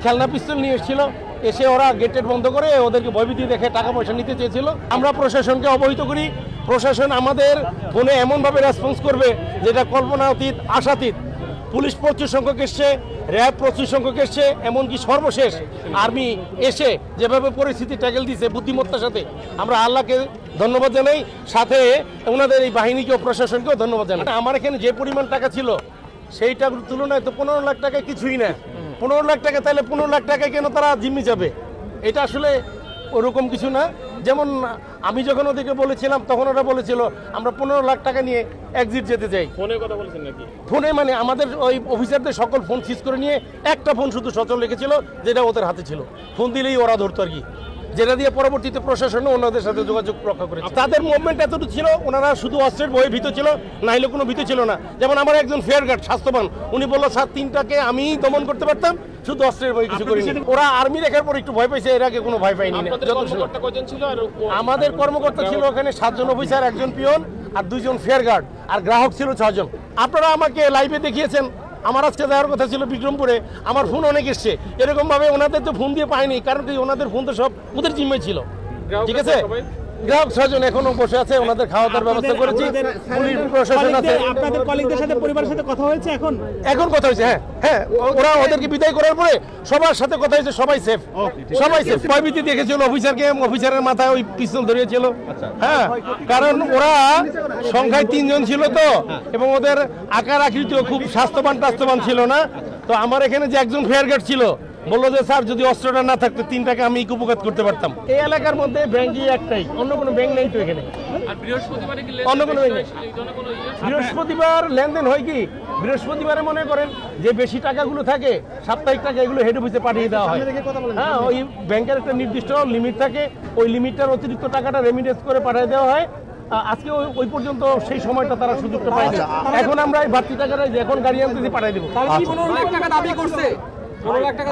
খেলনা পিস্তল নিয়ে এসেছিল, এসে ওরা গেট বন্ধ করে ওদেরকে ভয়ভীতি দেখে টাকা পয়সা নিতে চেয়েছিল। আমরা প্রশাসনকে অবহিত করি, প্রশাসন আমাদের ফোনে এমনভাবে রেসপন্স করবে যেটা কল্পনাতীত, আশাতীত। পুলিশ প্রচুর সংখ্যক এসছে, র্যাব প্রচুর সংখ্যক এসছে, এমনকি সর্বশেষ আর্মি এসে যেভাবে পরিস্থিতি ট্যাকেল দিয়েছে বুদ্ধিমত্তার সাথে, আমরা আল্লাহকে ধন্যবাদ জানাই, সাথে ওনাদের এই বাহিনীকেও প্রশাসনকেও ধন্যবাদ জানাই। আমার এখানে যে পরিমাণ টাকা ছিল সেইটার তুলনায় তো 15 লাখ টাকা কিছুই না। 15 লাখ টাকা, তাহলে 15 লাখ টাকা কেন তারা জিম্মি যাবে? এটা আসলে ওরকম কিছু না। যেমন আমি যখন ওদেরকে বলেছিলাম তখন ওরা বলেছিল আমরা 15 লাখ টাকা নিয়ে এক্সিট যেতে চাই। ফোনে কথা বলেছেন নাকি? ফোনে মানে আমাদের ওই অফিসারদের সকল ফোন সিজ করে নিয়ে একটা ফোন শুধু সচল রেখেছিল, যেটা ওদের হাতে ছিল। ফোন দিলেই ওরা ধরতো আর কি, যেটা দিয়ে পরবর্তীতে প্রশাসনও ওনাদের সাথে যোগাযোগ রক্ষা করেছে। তাদের মুভমেন্ট এতটুকু ছিল, ওনারা শুধু অস্ত্রের ভয়ে ভীত ছিল, নাইলে কোনো ভীত ছিল না। যেমন আমার একজন ফেয়ার গার্ড স্বাস্থ্যবান, উনি বললো স্যার 3টাকে আমি দমন করতে পারতাম, শুধু অস্ত্রের ভয় কিছু করিনি। ওরা আর্মি রেখার পর একটু ভয় পাইছে, এর আগে কোনো ভয় পাইনি। আমাদের কর্মকর্তা ছিল ওখানে 7 জন অফিসার, 1 জন পিয়ন আর 2 জন ফেয়ার গার্ড, আর গ্রাহক ছিল 6 জন। আপনারা আমাকে লাইভে দেখিয়েছেন, আমার আজকে যাওয়ার কথা ছিল বিক্রমপুরে, আমার ফোন অনেক এসছে। এরকমভাবে ওনাদের তো ফোন দিয়ে পাইনি, কারণ কি ওনাদের ফোন তো সব ওদের জিম্মায় ছিল। ঠিক আছে, গ্রাহক 6 জন এখনো বসে আছে, ওনাদের খাওয়া দাওয়ার ব্যবস্থা করেছি। পুলিশ প্রশাসন আছে। আপনাদের কলিগদের সাথে, পরিবারের সাথে কথা হয়েছে? এখন কথা হয়েছে, হ্যাঁ হ্যাঁ, ওরা ওদেরকে বিদায় করার পরে সবার সাথে কথা হয়েছে, সবাই সেফ, সবাই সেফ। ভয়ভীতি দেখেছিল অফিসারকে, অফিসারের মাথায় ওই পিস্তল ধরিয়েছিল। হ্যাঁ, কারণ ওরা সংখ্যায় 3 জন ছিল তো, এবং ওদের আকার আকৃতিও খুব স্বাস্থ্যবান ছিল না। তো আমার এখানে যে একজন ফেয়ার গার্ড ছিল বললো যে স্যার যদি অস্ত্রটা না থাকতো 3টাকে আমি উপকার করতে পারতাম। এই এলাকার মধ্যে ব্যাংকই একটাই, অন্য কোনো ব্যাংক নেই তো এখানে। অন্য কোনো ব্যাংক নেই। বৃহস্পতিবার লেনদেন হয় কি, বৃহস্পতিবারে মনে করেন যে বেশি টাকাগুলো থাকে, সাপ্তাহিক টাকা, এগুলো হেড অফিসে পাঠিয়ে দেওয়া হয়। হ্যাঁ, ওই ব্যাংকের একটা নির্দিষ্ট লিমিট থাকে, ওই লিমিটটার অতিরিক্ত টাকাটা রেমিটেন্স করে পাঠিয়ে দেওয়া হয়। আজকে ওই পর্যন্ত সেই সময়টা তারা সুযোগটা পাইছে। এখন আমরা এই বাড়তি টাকাটা এখন গাড়ি আনতে পাঠিয়ে দেবো।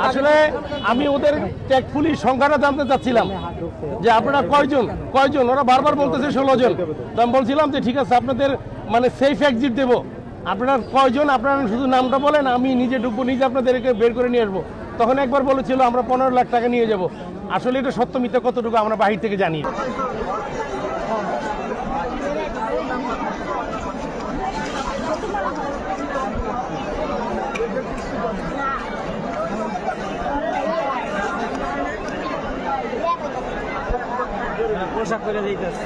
আসলে আমি ওদের ট্যাক্টফুলি সংখ্যাটা জানতে চাচ্ছিলাম যে আপনারা কয়জন, ওরা বারবার বলতেছে 16 জন। তো আমি বলছিলাম যে ঠিক আছে, আপনাদের মানে সেফ এক্সিট দেবো, আপনারা কয়জন, আপনারা শুধু নামটা বলেন, আমি নিজে ঢুকবো, নিজে আপনাদেরকে বের করে নিয়ে আসবো। তখন একবার বলেছিল আমরা 15 লাখ টাকা নিয়ে যাব। আসলে এটা সত্য মিথ্যা কতটুকু আমরা বাহির থেকে জানি। পোশাক করে দিতেছে।